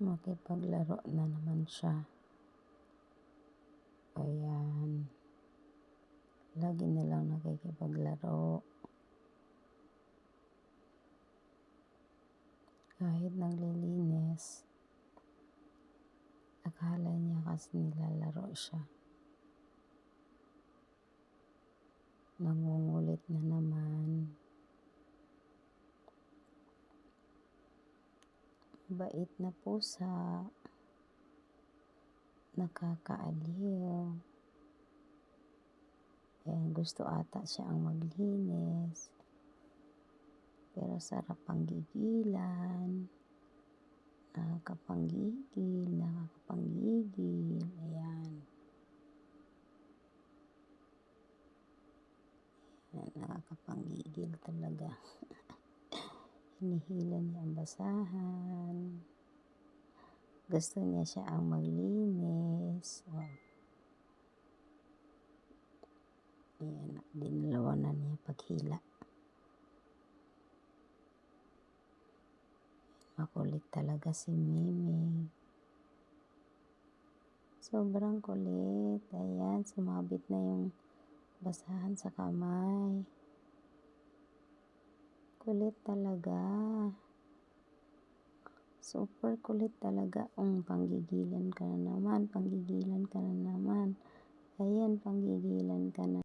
Makipaglaro na naman siya. Ayan. Lagi na lang nakikipaglaro. Kahit naglilinis, akala niya kasi nilalaro siya. Nangungulit na naman. Bait na pusa. Nakakaaliw. Ayan, gusto ata siya ang maglinis. Pero sarap ang gigilan. Nakakapanggigil. Ayan. Ayan, nakakapanggigil talaga. Hinihila niya ang basahan. Gusto niya siya ang maglinis. Oh. Ayan, dinalawa na niya paghila. Makulit talaga si Mimi. Sobrang kulit. Ayan, sumabit na yung basahan sa kamay. Kulit talaga. Super kulit talaga. Panggigilan ka na naman. Ayan, panggigilan ka na.